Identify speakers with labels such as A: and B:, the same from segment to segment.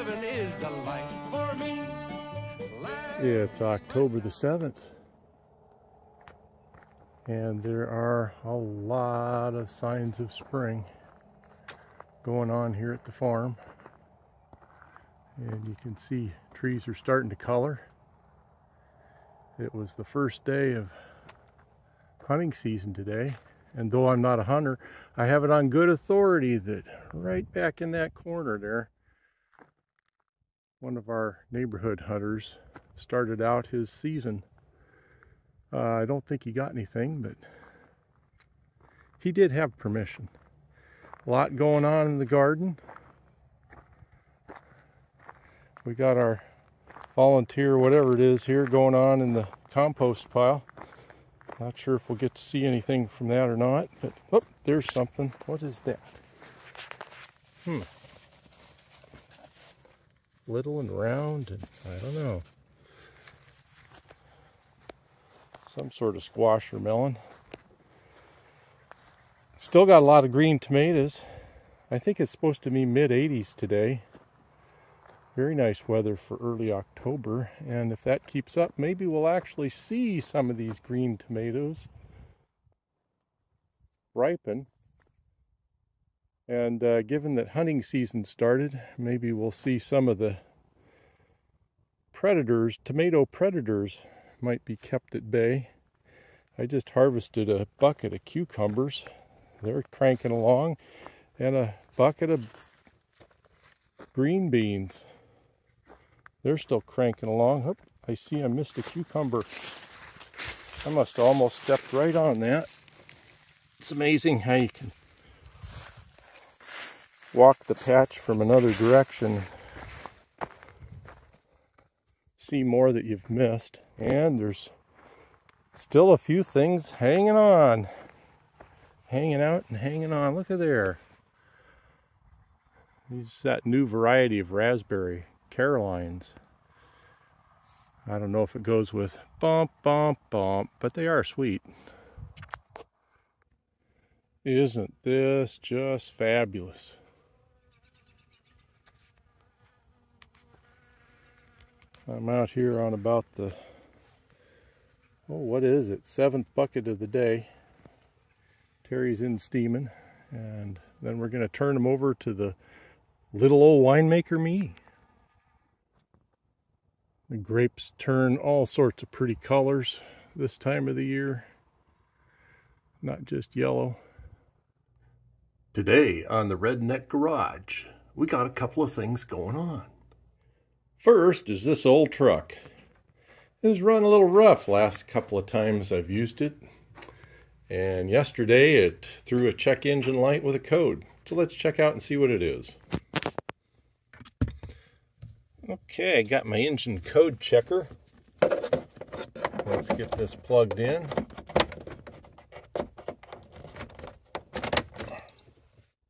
A: living is the life for me.
B: It's October the 7th, and there are a lot of signs of spring going on here at the farm. And you can see trees are starting to color. It was the first day of hunting season today, and though I'm not a hunter, I have it on good authority that right back in that corner there, one of our neighborhood hunters started out his season. I don't think he got anything, but he did have permission. A lot going on in the garden. We got our volunteer, whatever it is here, going on in the compost pile. Not sure if we'll get to see anything from that or not, but oh, there's something. What is that? Little and round, and I don't know. Some sort of squash or melon. Still got a lot of green tomatoes. I think it's supposed to be mid-80s today. Very nice weather for early October, and if that keeps up, maybe we'll actually see some of these green tomatoes ripen. And given that hunting season started, maybe we'll see some of the predators, tomato predators, might be kept at bay. I just harvested a bucket of cucumbers. They're cranking along, and a bucket of green beans. They're still cranking along. Oh, I see I missed a cucumber. I must have almost stepped right on that. It's amazing how you can walk the patch from another direction, see more that you've missed. And there's still a few things hanging on. Hanging out and hanging on. Look at there. It's that new variety of raspberry, Carolines. I don't know if it goes with bump, bump, bump, but they are sweet. Isn't this just fabulous? I'm out here on about the, what is it, 7th bucket of the day. Terry's in steaming, and then we're going to turn them over to the little old winemaker me. The grapes turn all sorts of pretty colors this time of the year, not just yellow.
C: Today on the Redneck Garage, we got a couple of things going on.
B: First is this old truck. It was run a little rough last couple of times I've used it. And yesterday it threw a check engine light with a code. So let's check out and see what it is. Okay, I got my engine code checker. Let's get this plugged in.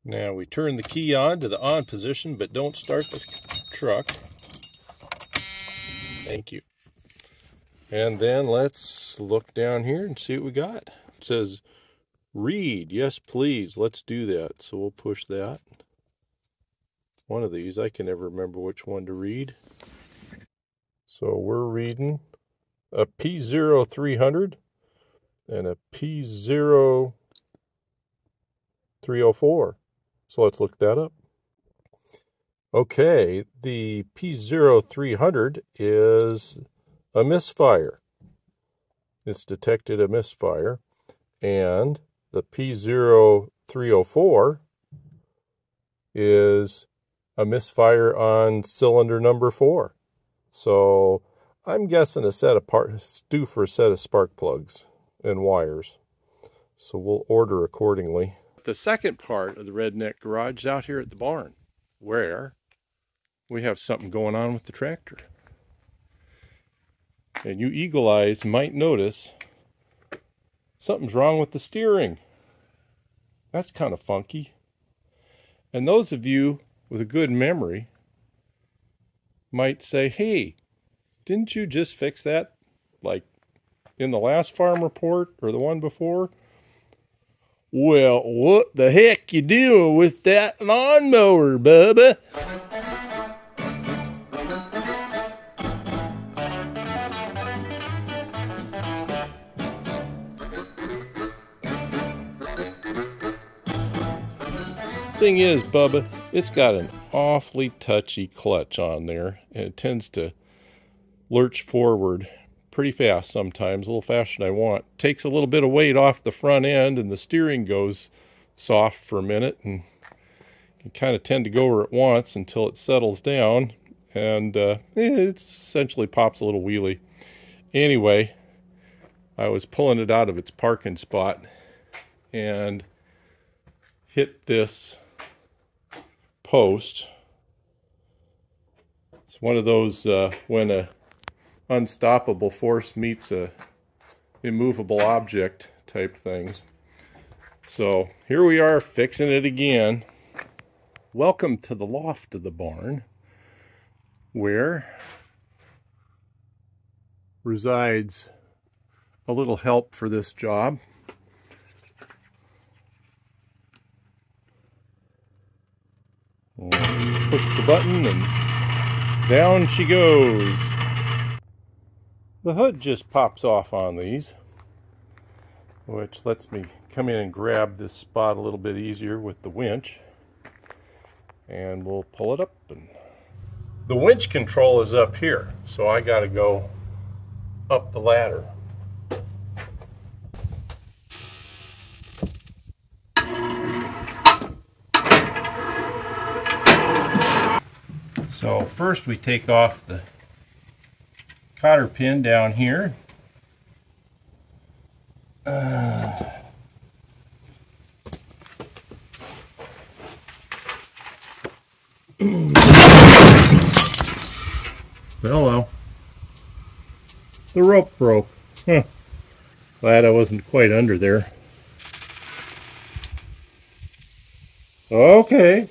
B: Now we turn the key on to the on position, but don't start the truck. Thank you. And then let's look down here and see what we got. It says read, yes please, let's do that. So we'll push that. One of these, I can never remember which one to read. So we're reading a P0300 and a P0304. So let's look that up. Okay, the P0300 is a misfire. It's detected a misfire. And the P0304 is a misfire on cylinder number 4. So I'm guessing a set of parts due for a set of spark plugs and wires. So we'll order accordingly. The second part of the Redneck Garage is out here at the barn, where we have something going on with the tractor. And you eagle eyes might notice something's wrong with the steering. That's kind of funky. And those of you with a good memory might say, hey, didn't you just fix that like in the last farm report or the one before? Well, what the heck you doing with that lawnmower, Bubba? thing is, Bubba, it's got an awfully touchy clutch on there, and it tends to lurch forward pretty fast sometimes, a little faster than I want. Takes a little bit of weight off the front end, and the steering goes soft for a minute, and can kind of tend to go where it wants until it settles down, and it essentially pops a little wheelie. Anyway, I was pulling it out of its parking spot and hit this post. It's one of those when a unstoppable force meets a immovable object type things. So here we are fixing it again. Welcome to the loft of the barn, where resides a little help for this job. Push the button and down she goes. The hood just pops off on these, which lets me come in and grab this spot a little bit easier with the winch. And we'll pull it up. And the winch control is up here, so I got to go up the ladder. So first we take off the cotter pin down here. Hello. The rope broke. Huh. Glad I wasn't quite under there. Okay.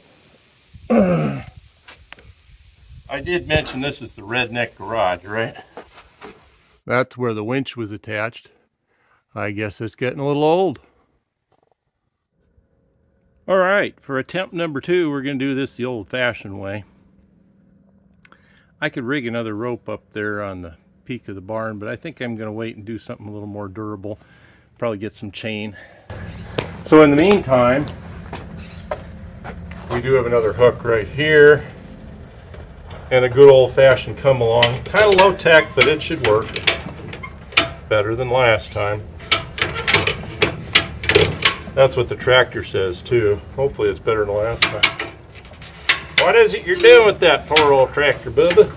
B: I did mention this is the Redneck Garage, right? That's where the winch was attached. I guess it's getting a little old. All right, for attempt number 2, we're going to do this the old-fashioned way. I could rig another rope up there on the peak of the barn, but I think I'm going to wait and do something a little more durable. Probably get some chain. So in the meantime, we do have another hook right here. And a good old-fashioned come along. Kind of low-tech, but it should work. Better than last time. That's what the tractor says, too. Hopefully it's better than last time. What is it you're doing with that poor old tractor, Bubba?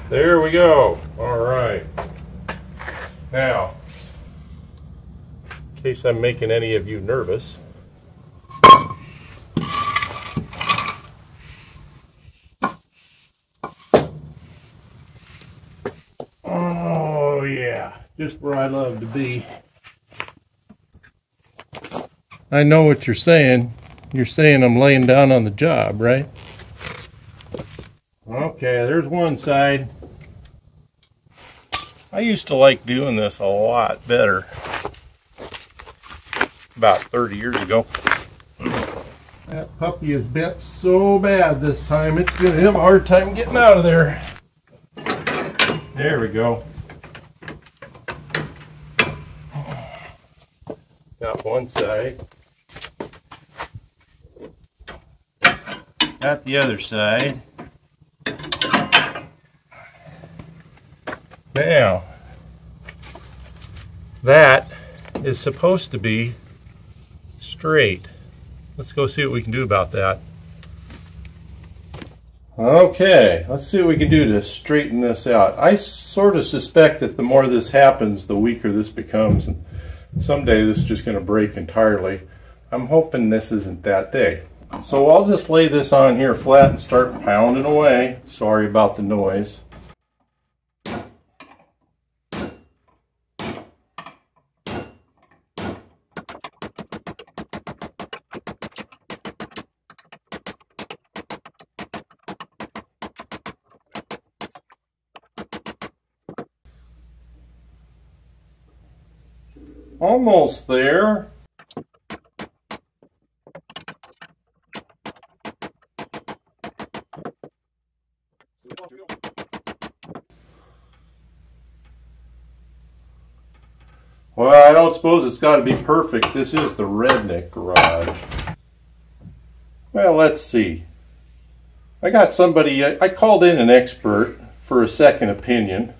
B: There we go. All right. Now, in case I'm making any of you nervous, oh yeah, just where I love to be. I know what you're saying. You're saying I'm laying down on the job, right? Okay, there's one side. I used to like doing this a lot better. About 30 years ago. That puppy is bent so bad this time, it's going to have a hard time getting out of there. There we go. Got one side. Got the other side. Now, that is supposed to be straight. Let's go see what we can do about that. Okay, let's see what we can do to straighten this out. I sort of suspect that the more this happens, the weaker this becomes, and someday this is just going to break entirely. I'm hoping this isn't that day. So I'll just lay this on here flat and start pounding away. Sorry about the noise. Almost there. Well, I don't suppose it's got to be perfect. This is the Redneck Garage. Well, let's see. I got somebody, I called in an expert for a second opinion.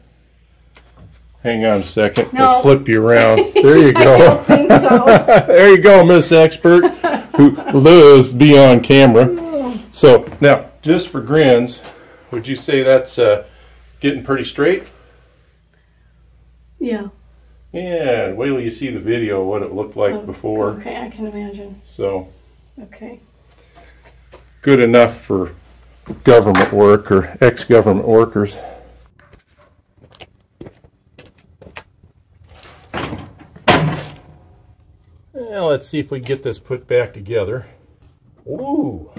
B: Hang on a second.
D: No.
B: Let's flip you around. There you go.
D: I don't think so.
B: There you go, Miss Expert, who loves to be on camera. So, now, just for grins, would you say that's getting pretty straight?
D: Yeah.
B: Yeah, wait till you see the video what it looked like before.
D: Okay, I can imagine.
B: So,
D: Okay.
B: good enough for government work or ex-government workers. Well, let's see if we can get this put back together. Ooh,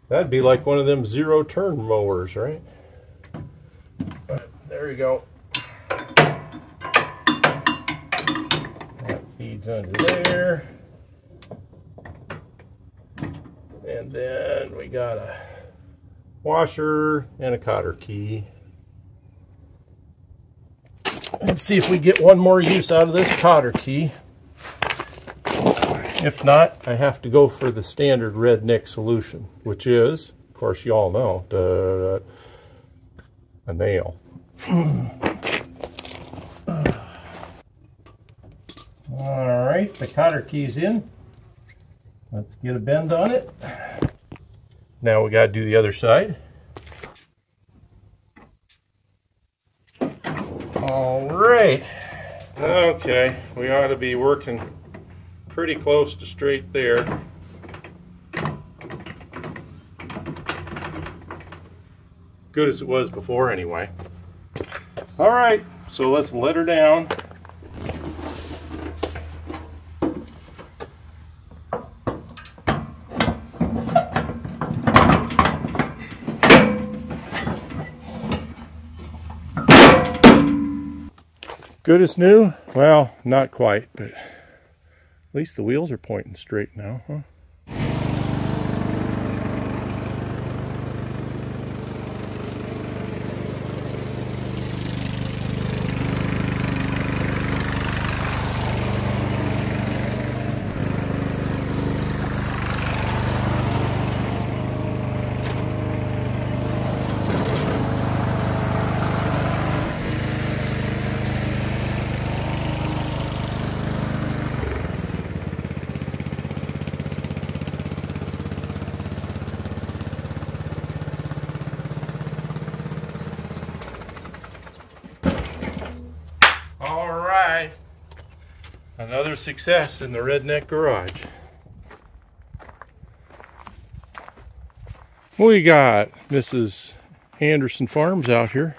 B: that'd be like one of them zero-turn mowers, right? There you go. That feeds under there. And then we got a washer and a cotter key. Let's see if we get one more use out of this cotter key. If not, I have to go for the standard Redneck solution, which is, of course, you all know, a nail. All right, the cotter key's in. Let's get a bend on it. Now we got to do the other side. All right. Okay, we ought to be working pretty close to straight there. Good as it was before anyway. All right, so let's let her down. Good as new? Well, not quite, but at least the wheels are pointing straight now, huh? Another success in the Redneck Garage. We got Mrs. Anderson Farms out here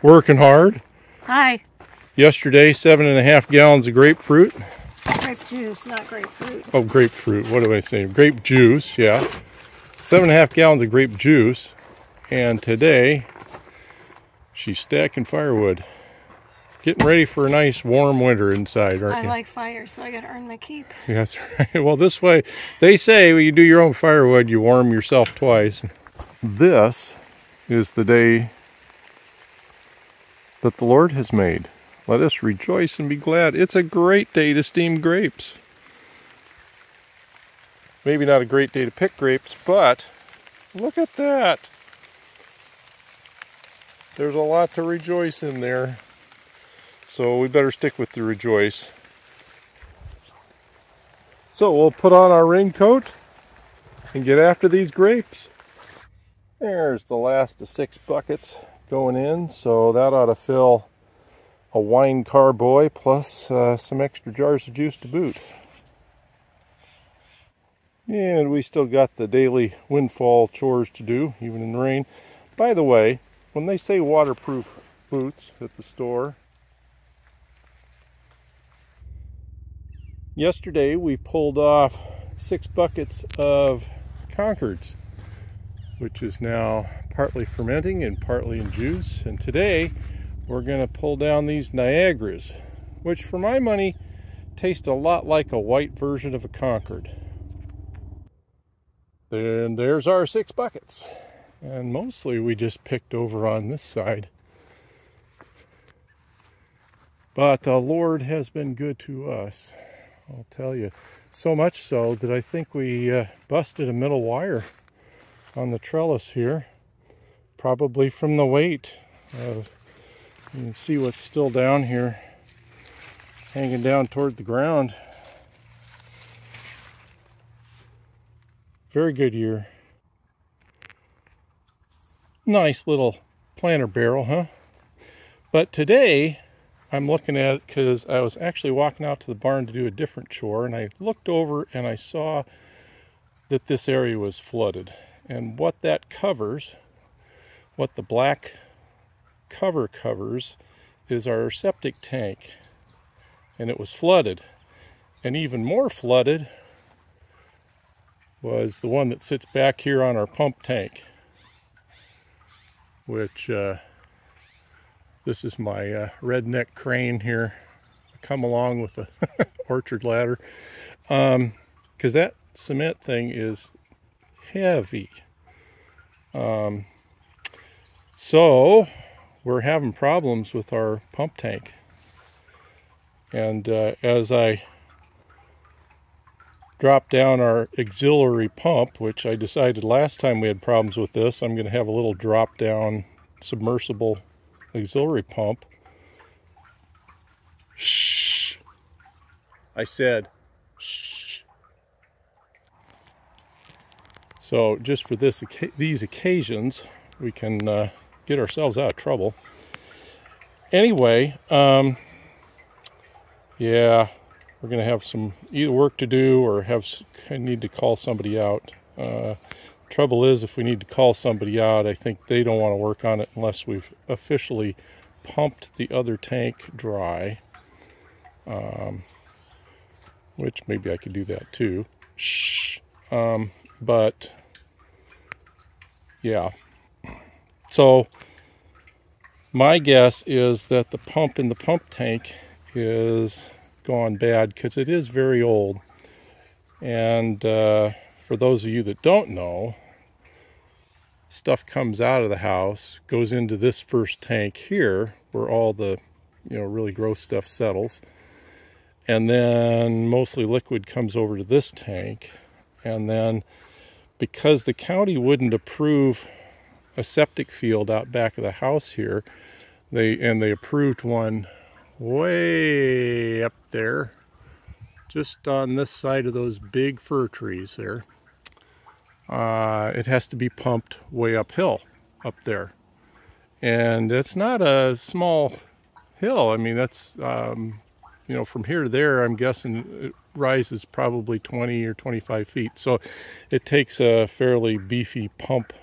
B: working hard.
D: Hi.
B: Yesterday, 7.5 gallons of grapefruit.
D: Grape juice, not grapefruit.
B: Oh, grapefruit. What do I say? Grape juice, yeah. 7.5 gallons of grape juice. And today, she's stacking firewood. Getting ready for a nice warm winter inside, aren't you?
D: I like fire, so I gotta earn my keep.
B: Yeah, that's right. Well, this way, they say when you do your own firewood, you warm yourself twice. This is the day that the Lord has made. Let us rejoice and be glad. It's a great day to steam grapes. Maybe not a great day to pick grapes, but look at that. There's a lot to rejoice in there. So we better stick with the rejoice. So we'll put on our raincoat and get after these grapes. There's the last of 6 buckets going in, so that ought to fill a wine carboy plus some extra jars of juice to boot. And we still got the daily windfall chores to do, even in the rain. By the way, when they say waterproof boots at the store, yesterday we pulled off 6 buckets of Concords, which is now partly fermenting and partly in juice. And today we're going to pull down these Niagaras, which for my money taste a lot like a white version of a Concord. Then there's our 6 buckets. And mostly we just picked over on this side. But the Lord has been good to us, I'll tell you. So much so that I think we busted a middle wire on the trellis here, probably from the weight. You can see what's still down here, hanging down toward the ground. Very good year. Nice little planter barrel, huh? But today I'm looking at it because I was actually walking out to the barn to do a different chore, and I looked over and I saw that this area was flooded. And what that covers, what the black cover covers, is our septic tank. And it was flooded. And even more flooded was the one that sits back here on our pump tank, which this is my redneck crane here. I come along with a orchard ladder, because that cement thing is heavy. So we're having problems with our pump tank. And as I drop down our auxiliary pump, which I decided last time we had problems with this, I'm going to have a little drop down submersible auxiliary pump. Shh. I said shh. So just for these occasions, we can get ourselves out of trouble. Anyway, yeah, we're going to have some either work to do or need to call somebody out. Trouble is, if we need to call somebody out, I think they don't want to work on it unless we've officially pumped the other tank dry. Which maybe I could do that too. Shh. But yeah. So my guess is that the pump in the pump tank is gone bad because it is very old. And for those of you that don't know, stuff comes out of the house, goes into this first tank here where all the really gross stuff settles, and then mostly liquid comes over to this tank. And then because the county wouldn't approve a septic field out back of the house here, they approved one way up there, just on this side of those big fir trees there. It has to be pumped way uphill up there, and it's not a small hill. I mean, that's from here to there, I'm guessing it rises probably 20 or 25 feet, so it takes a fairly beefy pump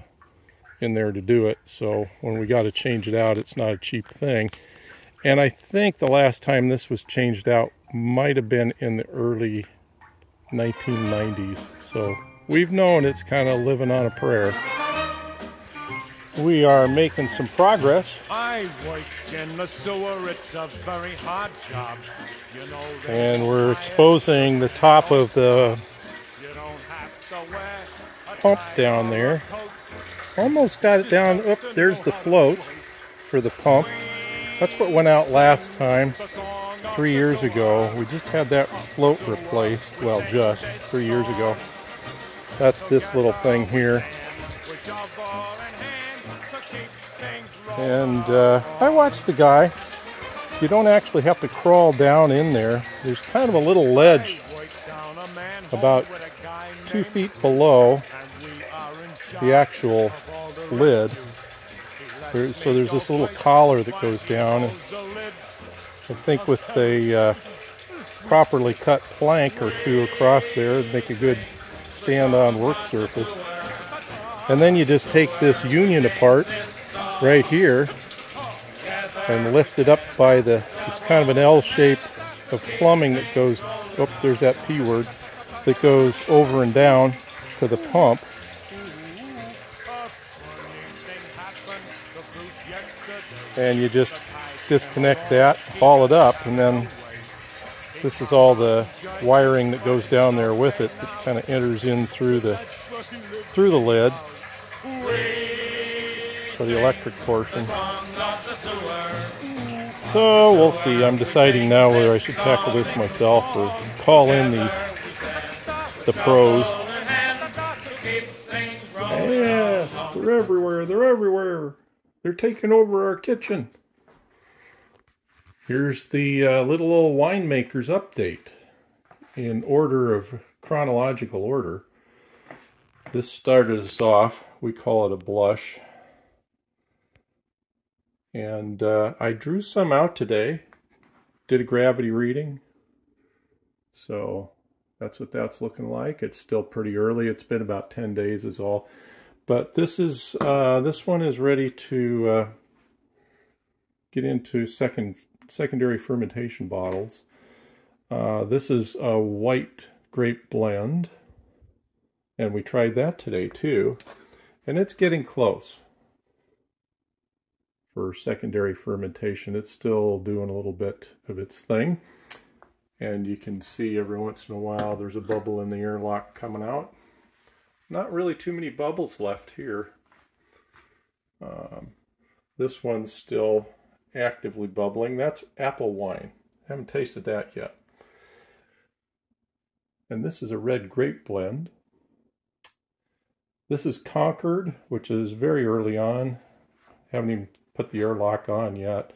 B: in there to do it. So when we got to change it out, it's not a cheap thing. And I think the last time this was changed out might have been in the early 1990s. So we've known it's kind of living on a prayer. We are making some progress.
A: I work in the sewer, it's a very hard job.
B: And we're exposing the top of the pump down there. Almost got it down. Oh, there's the float for the pump. That's what went out last time, 3 years ago. We just had that float replaced. Well, just 3 years ago. That's this little thing here. And I watched the guy. You don't actually have to crawl down in there. There's kind of a little ledge about 2 feet below the actual lid. So there's this little collar that goes down. And I think with a properly cut plank or two across there, it'd make a good stand-on work surface. And then you just take this union apart right here and lift it up by it's kind of an L shape of plumbing that goes, oh, there's that P word, that goes over and down to the pump. And you just disconnect that, haul it up, and then this is all the wiring that goes down there with it that kind of enters in through the lid for the electric portion. So we'll see. I'm deciding now whether I should tackle this myself or call in the pros. Yeah, they're everywhere. They're everywhere. They're taking over our kitchen. Here's the little old winemaker's update in order of chronological order. This started us off. We call it a blush. And I drew some out today. Did a gravity reading. So that's what that's looking like. It's still pretty early. It's been about 10 days is all. But this is this one is ready to get into secondary fermentation bottles. This is a white grape blend, and we tried that today too, and it's getting close for secondary fermentation. It's still doing a little bit of its thing, and you can see every once in a while there's a bubble in the airlock coming out. Not really too many bubbles left here. This one's still actively bubbling. That's apple wine. Haven't tasted that yet. And this is a red grape blend. This is Concord, which is very early on. Haven't even put the airlock on yet.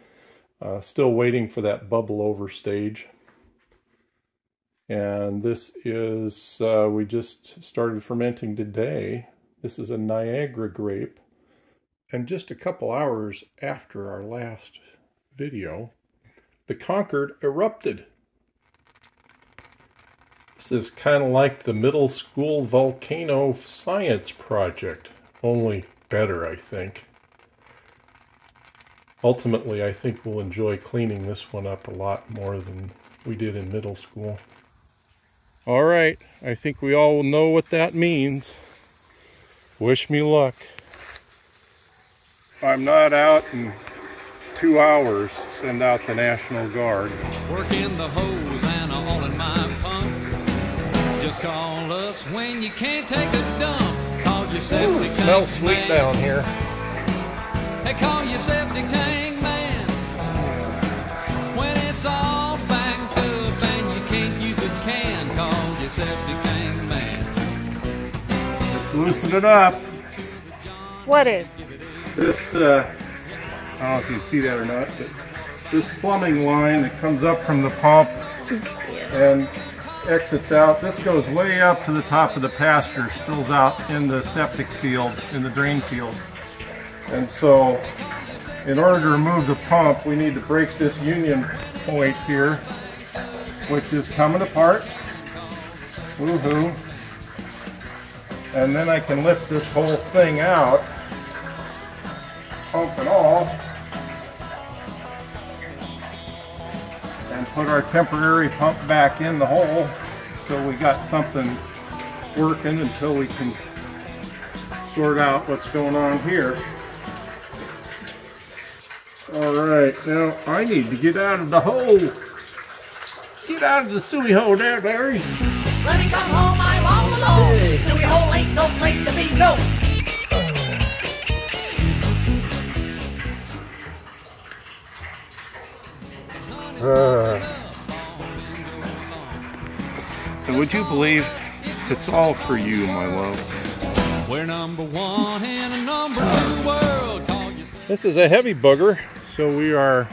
B: Still waiting for that bubble over stage. And this is, we just started fermenting today. This is a Niagara grape. And just a couple hours after our last video, the Concord erupted. This is kind of like the middle school volcano science project, only better, I think. Ultimately, I think we'll enjoy cleaning this one up a lot more than we did in middle school. All right, I think we all know what that means. Wish me luck. If I'm not out in 2 hours, send out the National Guard.
E: Working the hose and all in my pump. Just call us when you can't take a dump. Call your septic tank
B: Smells sweet
E: man.
B: down here.
E: Hey, call your septic tank man. When it's all backed up and you can't use a can, call your septic tank man.
B: Let's loosen it up.
D: What is?
B: This, I don't know if you can see that or not, but this plumbing line that comes up from the pump and exits out, this goes way up to the top of the pasture, spills out in the septic field, in the drain field. And so, in order to remove the pump, we need to break this union point here, which is coming apart. Woohoo. And then I can lift this whole thing out, pump and all, and put our temporary pump back in the hole, so we got something working until we can sort out what's going on here. All right, now I need to get out of the hole. Get out of the suey hole there, Larry.
F: Let me come home, I'm all alone. Suey hole ain't no place to be, no.
B: And would you believe it's all for you, my love?
E: We're number one in a number two world. Call your
B: This is a heavy booger, so we are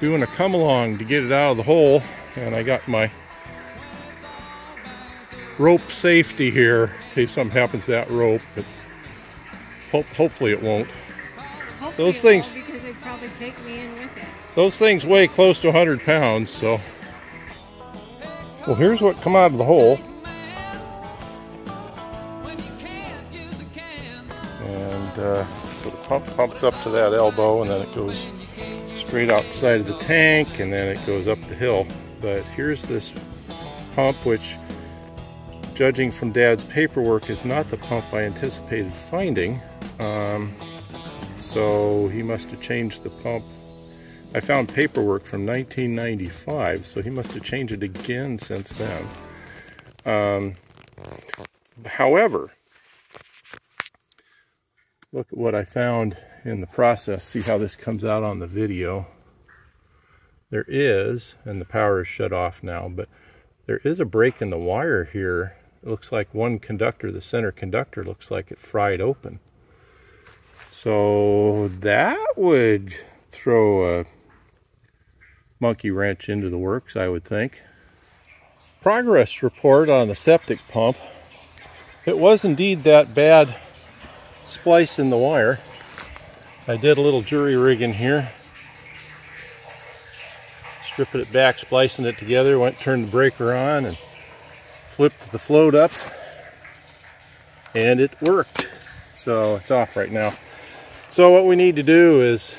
B: doing a come along to get it out of the hole, and I got my rope safety here in case something happens to that rope, but hopefully it won't.
D: Hopefully
B: Those
D: it
B: things-
D: won't, because they'd probably take me in with it.
B: Those things weigh close to 100 pounds, so. Well, here's what come out of the hole.
E: when you can't use a can.
B: And so the pump pumps up to that elbow, and then it goes straight out the side of the tank, and then it goes up the hill. But here's this pump, which, judging from Dad's paperwork, is not the pump I anticipated finding. So he must have changed the pump. I found paperwork from 1995, so he must have changed it again since then. However, look at what I found in the process. See how this comes out on the video. there is, and the power is shut off now, but there is a break in the wire here. It looks like one conductor, the center conductor, looks like it fried open. So that would throw a monkey wrench into the works, I would think. Progress report on the septic pump. It was indeed that bad splice in the wire. I did a little jury rigging here. Stripping it back, splicing it together, turned the breaker on and flipped the float up, and it worked. So it's off right now. So what we need to do is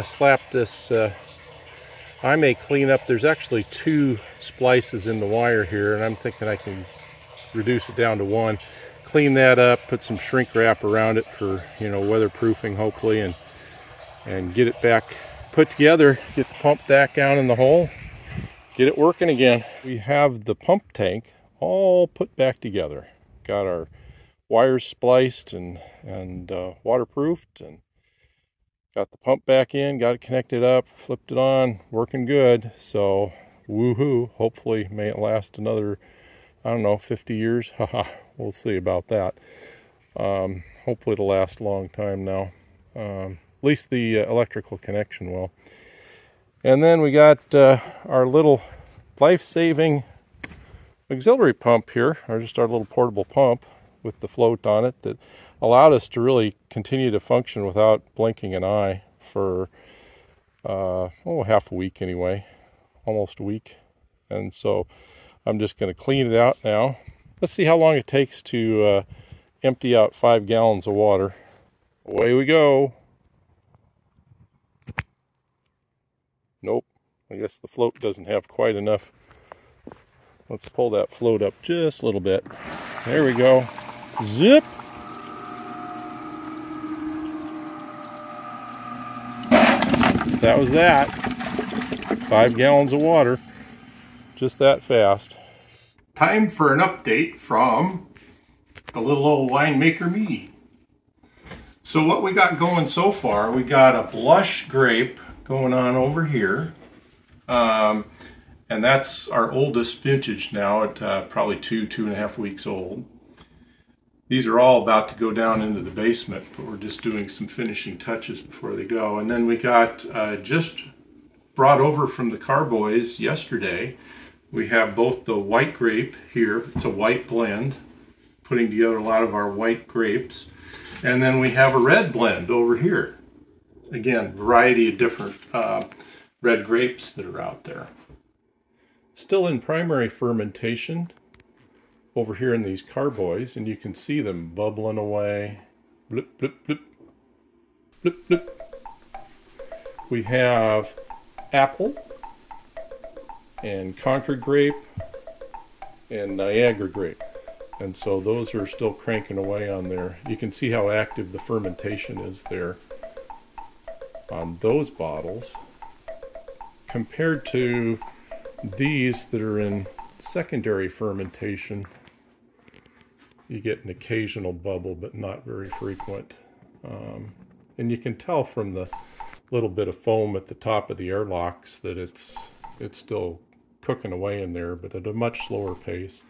B: slap this, I may clean up, there's actually 2 splices in the wire here, and I'm thinking I can reduce it down to 1. Clean that up, put some shrink wrap around it for, you know, weatherproofing hopefully, and get it back put together, get the pump back down in the hole, get it working again. We have the pump tank all put back together. Got our wires spliced and waterproofed, and got the pump back in, got it connected up, flipped it on, working good. So woohoo, hopefully may it last another, I don't know, 50 years. Haha, we'll see about that. Hopefully it'll last a long time now. At least the electrical connection will. And then we got our little life-saving auxiliary pump here, or just our little portable pump with the float on it that allowed us to really continue to function without blinking an eye for half a week anyway, almost a week. And so I'm just going to clean it out now. Let's see how long it takes to empty out 5 gallons of water. Away we go. Nope, I guess the float doesn't have quite enough. Let's pull that float up just a little bit. There we go. Zip! That was that. 5 gallons of water. Just that fast. Time for an update from the little old winemaker me. So what we got going so far, we got a blush grape going on over here. And that's our oldest vintage now at probably 2.5 weeks old. These are all about to go down into the basement, but we're just doing some finishing touches before they go. And then we got just brought over from the Carboys yesterday. We have both the white grape here, it's a white blend, putting together a lot of our white grapes. And then we have a red blend over here. Again, variety of different red grapes that are out there. Still in primary fermentation over here in these Carboys, and you can see them bubbling away. Blip, blip, blip. Blip, blip. We have apple and Concord grape and Niagara grape. And so those are still cranking away on there. You can see how active the fermentation is there on those bottles compared to these that are in secondary fermentation. You get an occasional bubble, but not very frequent. And you can tell from the little bit of foam at the top of the airlocks that it's still cooking away in there, but at a much slower pace.